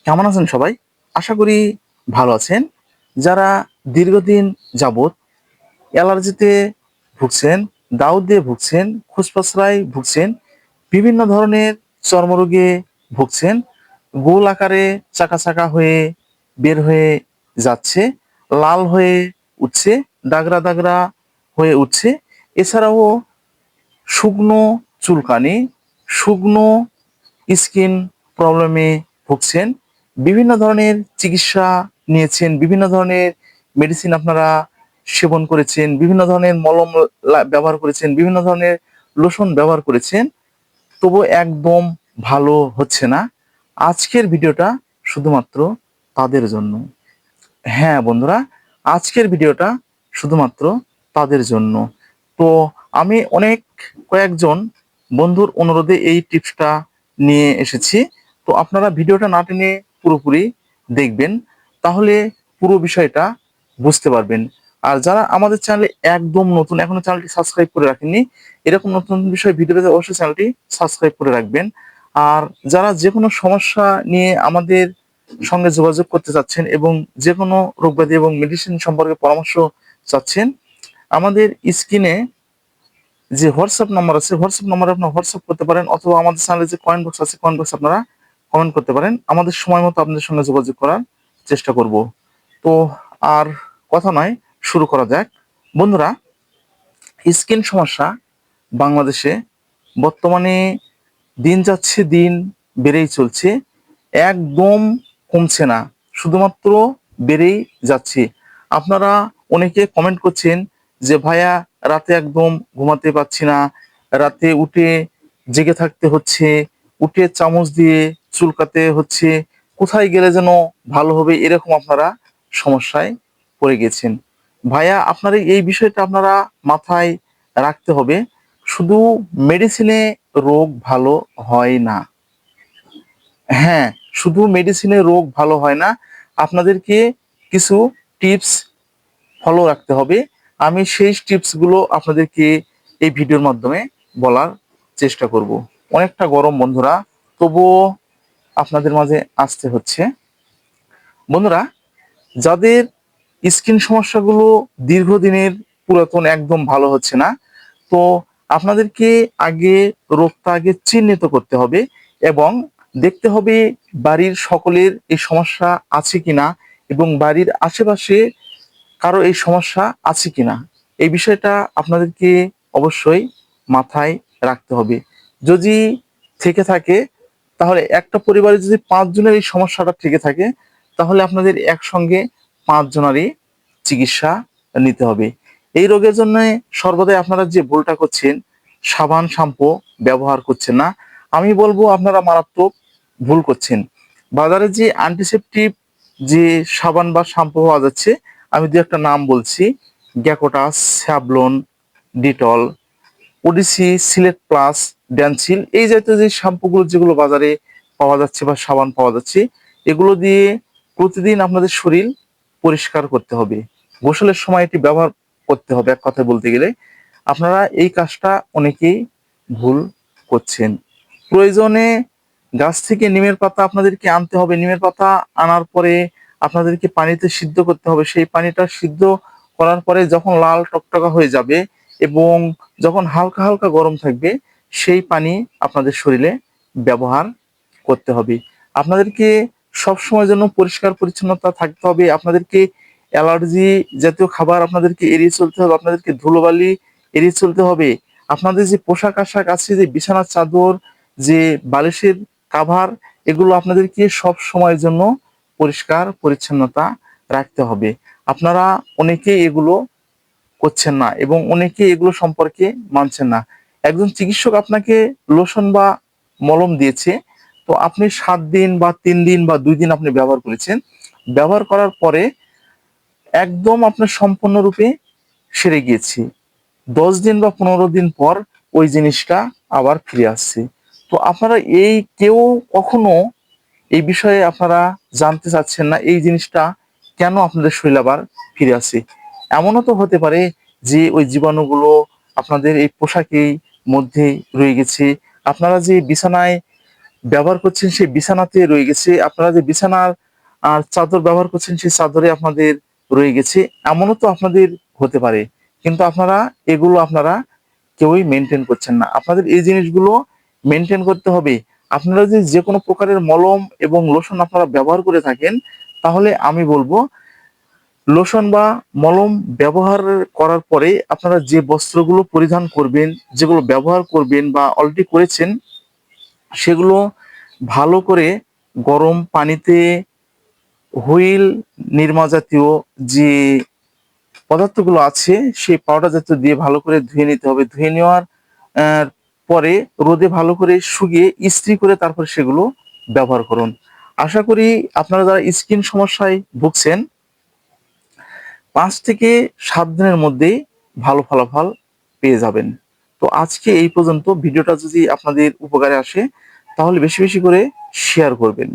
কেমন আছেন সবাই? আশা করি ভালো আছেন। যারা দীর্ঘদিন যাবৎ অ্যালার্জিতে ভুগছেন, দাউদ দিয়ে ভুগছেন, খুসপাসরায় ভুগছেন, বিভিন্ন ধরনের চর্মরোগে ভুগছেন, গোল আকারে চাকা চাকা হয়ে বের হয়ে যাচ্ছে, লাল হয়ে উঠছে, দাগরা দাগরা হয়ে উঠছে। এছাড়াও শুকনো চুলকানি, শুকনো স্কিন প্রবলেমে ভুগছেন, বিভিন্ন ধরনের চিকিৎসা নিয়েছেন, বিভিন্ন ধরনের মেডিসিন আপনারা সেবন করেছেন, বিভিন্ন ধরনের মলম ব্যবহার করেছেন, বিভিন্ন ধরনের লোশন ব্যবহার করেছেন, তবু একদম ভালো হচ্ছে না। আজকের ভিডিওটা শুধুমাত্র তাদের জন্য। হ্যাঁ বন্ধুরা, আজকের ভিডিওটা শুধুমাত্র তাদের জন্য। তো আমি কয়েকজন বন্ধুর অনুরোধে এই টিপসটা নিয়ে এসেছি। তো আপনারা ভিডিওটা না টেনে পুরোপুরি দেখবেন, তাহলে পুরো বিষয়টা বুঝতে পারবেন। আর যারা আমাদের চ্যানেলে একদম নতুন, এখনো চ্যানেলটি সাবস্ক্রাইব করে রাখেননি, এরকম নতুন বিষয় ভিডিও পেতে অবশ্যই চ্যানেলটি সাবস্ক্রাইব করে রাখবেন। আর যারা যে কোনো সমস্যা নিয়ে আমাদের সঙ্গে যোগাযোগ করতে চাচ্ছেন এবং যে কোনো রোগব্যাধি এবং মেডিসিন সম্পর্কে পরামর্শ চাচ্ছেন, আমাদের স্ক্রিনে যে হোয়াটসঅ্যাপ নাম্বার আছে, হোয়াটসঅ্যাপ নাম্বারে আপনারা হোয়াটসঅ্যাপ করতে পারেন, অথবা আমাদের চ্যানেলে যে কমেন্ট বক্স আছে, কমেন্ট বক্সে আপনারা কমেন্ট করতে পারেন। আমাদের সময় মতো আপনাদের সঙ্গে যোগাযোগ করার চেষ্টা করব। তো আর কথা নয়, শুরু করা যাক। বন্ধুরা, স্কিন সমস্যা বাংলাদেশে বর্তমানে দিন যাচ্ছে দিন বেড়েই চলছে, একদম কমছে না, শুধুমাত্র বেড়েই যাচ্ছে। আপনারা অনেকে কমেন্ট করছেন যে ভাইয়া, রাতে একদম ঘুমাতে পারছি না, রাতে উঠে জেগে থাকতে হচ্ছে, উঠে চামচ দিয়ে চুলকাতে হচ্ছে, কোথায় গেলে যেন ভালো হবে, এরকম আপনারা সমস্যায় পড়ে গেছেন। ভাইয়া, আপনার এই বিষয়টা আপনারা মাথায় রাখতে হবে। শুধু মেডিসিনে রোগ ভালো হয় না। হ্যাঁ, শুধু মেডিসিনে রোগ ভালো হয় না, আপনাদেরকে কিছু টিপস ফলো রাখতে হবে। আমি সেই টিপসগুলো আপনাদেরকে এই ভিডিওর মাধ্যমে বলার চেষ্টা করব। অনেকটা গরম বন্ধুরা, তবুও আপনাদের মাঝে আসতে হচ্ছে। বন্ধুরা, যাদের স্কিন সমস্যাগুলো দীর্ঘদিনের পুরাতন, একদম ভালো হচ্ছে না, তো আপনাদেরকে রোগটা আগে চিহ্নিত করতে হবে এবং দেখতে হবে বাড়ির সকলের এই সমস্যা আছে কিনা এবং বাড়ির আশেপাশে কারো এই সমস্যা আছে কিনা। এই বিষয়টা আপনাদেরকে অবশ্যই মাথায় রাখতে হবে। যদি থেকে থাকে, তাহলে একটা পরিবারে যদি 5 জনের এই সমস্যাটা থেকে থাকে, তাহলে আপনাদের একসঙ্গে 5 জনেরই চিকিৎসা নিতে হবে। এই রোগের জন্য সর্বদাই আপনারা যে ভুলটা করছেন, সাবান শ্যাম্পু ব্যবহার করছেন না, আমি বলবো আপনারা মারাত্মক ভুল করছেন। বাজারে যে অ্যান্টিসেপটিক যে সাবান বা শ্যাম্পু পাওয়া যাচ্ছে, আমি দু একটা নাম বলছি: গ্যাকোটাস, স্যাভলন, ডিটল, ওডিসি, সিলেট প্লাস, ড্যানসিল, এই জাতীয় যে শ্যাম্পুগুলো যেগুলো বাজারে পাওয়া যাচ্ছে বা সাবান পাওয়া যাচ্ছে, এগুলো দিয়ে প্রতিদিন আপনাদের শরীর পরিষ্কার করতে হবে। গোসলের সময় এটি ব্যবহার করতে হবে। এক কথায় বলতে গেলে আপনারা এই কাজটা অনেকেই ভুল করছেন। প্রয়োজনে গাছ থেকে নিমের পাতা আপনাদেরকে আনতে হবে। নিমের পাতা আনার পরে আপনাদেরকে পানিতে সিদ্ধ করতে হবে। সেই পানিটা সিদ্ধ করার পরে যখন লাল টকটকা হয়ে যাবে এবং যখন হালকা হালকা গরম থাকবে, সেই পানি আপনাদের শরীরে ব্যবহার করতে হবে। আপনাদেরকে সবসময় জন্য পরিষ্কার পরিচ্ছন্নতা থাকতে হবে। আপনাদেরকে অ্যালার্জি জাতীয় খাবার আপনাদেরকে এড়িয়ে চলতে হবে। আপনাদেরকে ধুলোবালি এড়িয়ে চলতে হবে। আপনাদের যে পোশাক আশাক আছে, যে বিছানার চাদর, যে বালিশের কাভার, এগুলো আপনাদেরকে সব সময়ের জন্য পরিষ্কার পরিচ্ছন্নতা রাখতে হবে। আপনারা অনেকে এগুলো করছেন না এবং অনেকে এগুলো সম্পর্কে মানছেন না। একজন চিকিৎসক আপনাকে লোশন বা মলম দিয়েছে, তো আপনি 7 দিন বা 3 দিন বা 2 দিন আপনি ব্যবহার করেছেন। ব্যবহার করার পরে একদম আপনার সম্পূর্ণরূপে সেরে গিয়েছে। 10 দিন বা 15 দিন পর ওই জিনিসটা আবার ফিরে আসছে। তো আপনারা কেউ কখনো এই বিষয়ে আপনারা জানতে চাচ্ছেন না, এই জিনিসটা কেন আপনাদের শরীরে আবার ফিরে আসে। এমনও তো হতে পারে যে ওই জীবাণুগুলো আপনাদের এই পোশাকেই মধ্যে রয়ে গেছে। আপনারা যে বিছানায় ব্যবহার করছেন সেই বিছানাতে রয়ে গেছে, আপনারা যে বিছানার চাদর ব্যবহার করছেন সেই চাদরে আপনাদের রয়ে গেছে, এমনও তো আপনাদের হতে পারে। কিন্তু আপনারা কেউই মেনটেন করছেন না। আপনাদের এই জিনিসগুলো মেনটেন করতে হবে। আপনারা যদি যে কোনো প্রকারের মলম এবং লোশন আপনারা ব্যবহার করে থাকেন, তাহলে আমি বলবো লোশন বা মলম ব্যবহার করার পরে আপনারা যে বস্ত্রগুলো পরিধান করবেন, যেগুলো ব্যবহার করবেন বা অলরেডি করেছেন, সেগুলো ভালো করে গরম পানিতে হুইল, নিরমা জাতীয় যে পদার্থগুলো আছে সেই পাউডার জাতীয় দিয়ে ভালো করে ধুয়ে নিতে হবে। ধুয়ে নেওয়ার পরে রোদে ভালো করে শুকিয়ে ইস্ত্রি করে তারপর সেগুলো ব্যবহার করুন। আশা করি আপনারা যারা স্কিন সমস্যায় ভুগছেন ৫ থেকে ৭ দিনের মধ্যেই ভালো ফলাফল পেয়ে যাবেন। তো আজকে এই পর্যন্ত। ভিডিওটা যদি আপনাদের উপকারে আসে তাহলে বেশি বেশি করে শেয়ার করবেন।